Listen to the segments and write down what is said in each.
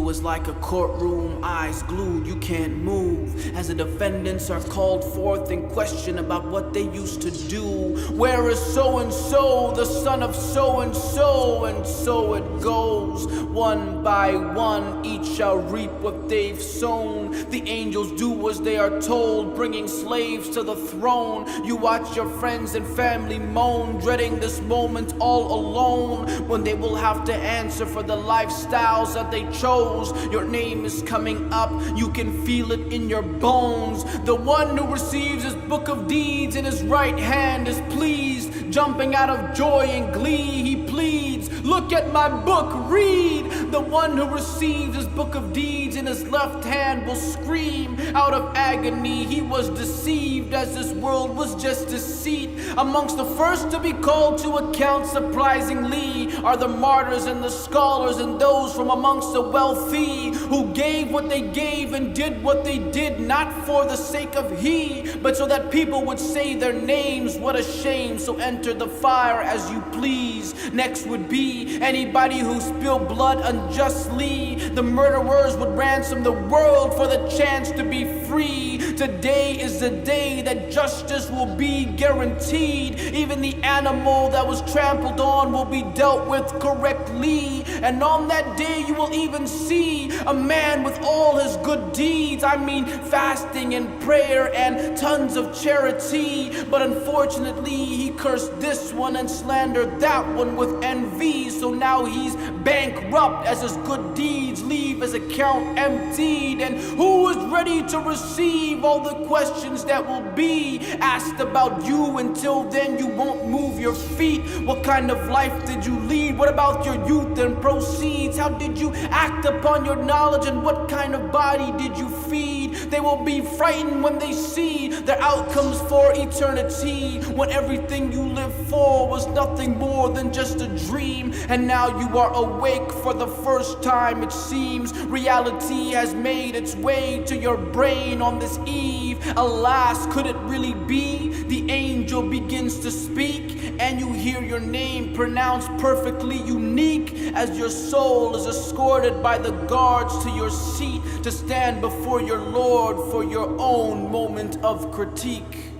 you is like a courtroom, eyes glued, you can't move, as the defendants are called forth and questioned about what they used to do. Where is so-and-so, the son of so-and-so? And so it goes, one by one, each shall reap what they've sown. The angels do as they are told, bringing slaves to the throne. You watch your friends and family moan, dreading this moment all alone, when they will have to answer for the lifestyles that they chose. Your name is coming up, you can feel it in your bones. The one who receives his book of deeds in his right hand is pleased, jumping out of joy and glee. He pleads, look at my book, read. The one who receives his book of deeds in his left hand will scream out of agony. He was deceived, as this world was just deceit. Amongst the first to be called to account, surprisingly, are the martyrs and the scholars and those from amongst the wealthy, who gave what they gave and did what they did, not for the sake of he, but so that people would say their names. What a shame. So enter the fire as you please. Next would be anybody who spilled blood unjustly. The murderers would ransom the world for the chance to be free. Today is the day that justice will be guaranteed. Even the animal that was trampled on will be dealt with correctly. And on that day you will even see a man with all his good deeds. I mean fasting and prayer and tons of charity. But unfortunately he cursed this one and slandered that one with envy. So now he's bankrupt, as his good deeds leave his account emptied. And who is ready to receive all the questions that will be asked about you? Until then you won't move your feet. What kind of life did you lead? What about your youth and proceeds? How did you act upon your knowledge, and what kind of body did you feed? They will be frightened when they see their outcomes for eternity, when everything you lived for was nothing more than just a dream. And now you are awake for the first time, it seems. Reality has made its way to your brain on this eve. Alas, could it really be? The angel begins to speak, and you hear your name pronounced perfectly unique, as your soul is escorted by the guards to your seat to stand before your Lord for your own moment of critique.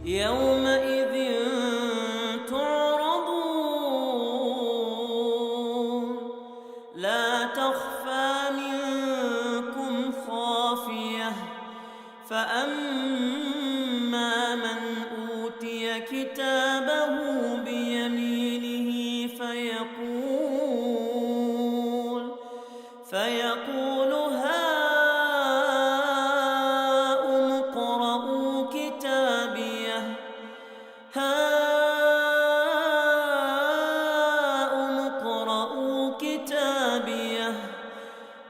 يومئذ تعرضون لا تخفى منكم خافية فأما من أوتي كتابه بيمينه فيقول هاؤم اقرءوا كتابيه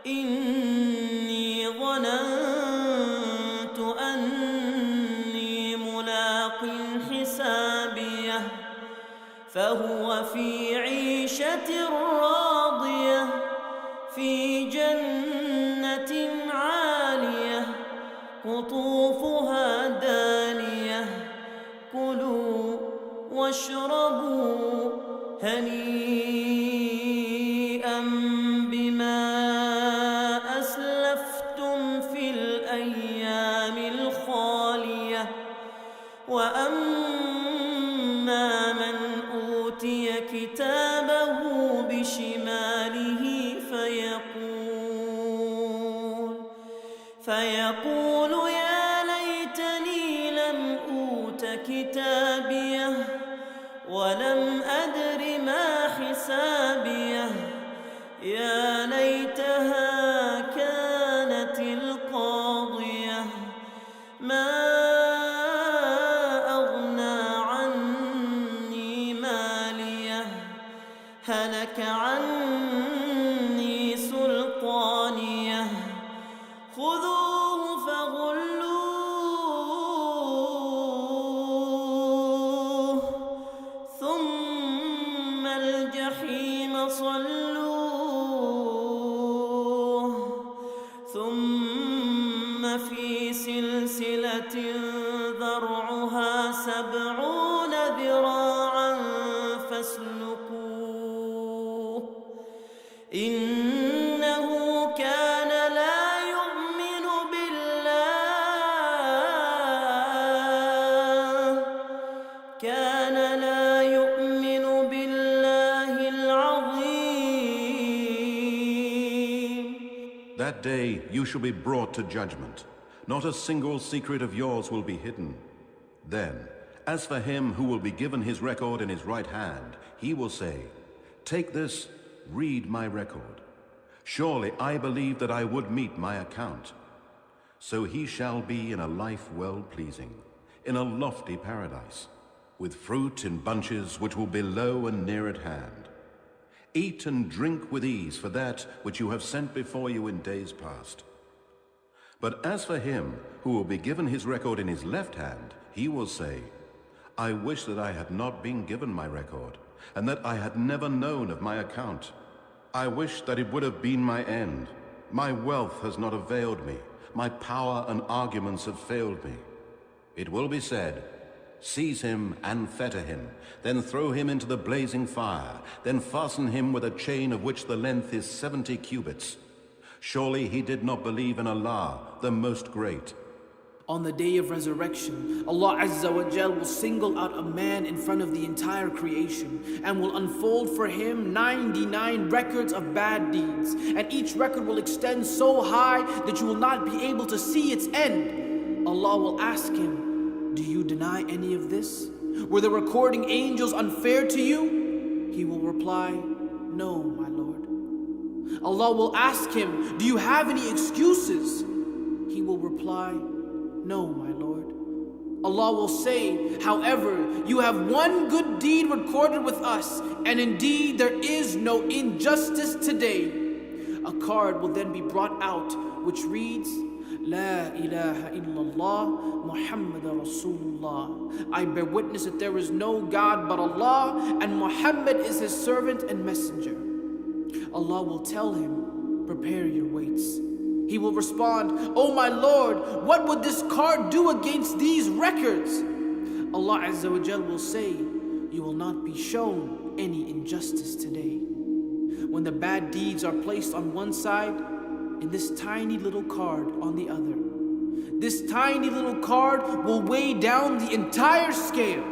إني ظننت أني ملاق حسابيه فهو في عيشة راضية في جنة عالية قطوفها دانية كلوا واشربوا هنيئا بما أسلفتم في الأيام الخالية وأما من أوتي كتابه بشماله فيقول يا ليتني لم أوت كتابيه ولم أدر ما حسابيه يا ليتها كانت القاضية ما أغنى عني ماليه هلك عني سلطانيه خذوه فغلوه ثم الجحيم صلوه ثم في سلسلة ذرعها 70 ذراعا فاسلكوه إنه كان that day you shall be brought to judgment. Not a single secret of yours will be hidden. Then, as for him who will be given his record in his right hand, he will say, "Take this, read my record. Surely I believed that I would meet my account." So he shall be in a life well-pleasing, in a lofty paradise, with fruit in bunches which will be low and near at hand. Eat and drink with ease for that which you have sent before you in days past. But as for him who will be given his record in his left hand, he will say, "I wish that I had not been given my record, and that I had never known of my account. I wish that it would have been my end. My wealth has not availed me. My power and arguments have failed me." It will be said, "Seize him and fetter him, then throw him into the blazing fire, then fasten him with a chain of which the length is 70 cubits. Surely he did not believe in Allah, the Most Great." On the day of resurrection, Allah Azza wa Jal will single out a man in front of the entire creation and will unfold for him 99 records of bad deeds, and each record will extend so high that you will not be able to see its end. Allah will ask him, "Do you deny any of this? Were the recording angels unfair to you?" He will reply, "No, my Lord." Allah will ask him, "Do you have any excuses?" He will reply, "No, my Lord." Allah will say, "However, you have one good deed recorded with us, and indeed there is no injustice today." A card will then be brought out which reads, "La ilaha illallah Muhammad Rasulullah." I bear witness that there is no God but Allah, and Muhammad is his servant and messenger. Allah will tell him, "Prepare your weights." He will respond, "Oh my Lord, what would this card do against these records?" Allah Azza wa Jal will say, "You will not be shown any injustice today." When the bad deeds are placed on one side and this tiny little card on the other, this tiny little card will weigh down the entire scale.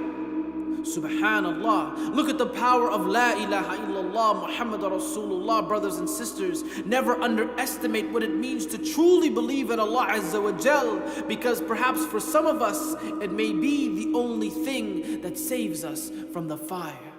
Subhanallah. Look at the power of La ilaha illallah Muhammad Rasulullah, brothers and sisters. Never underestimate what it means to truly believe in Allah Azza wa Jal, because perhaps for some of us it may be the only thing that saves us from the fire.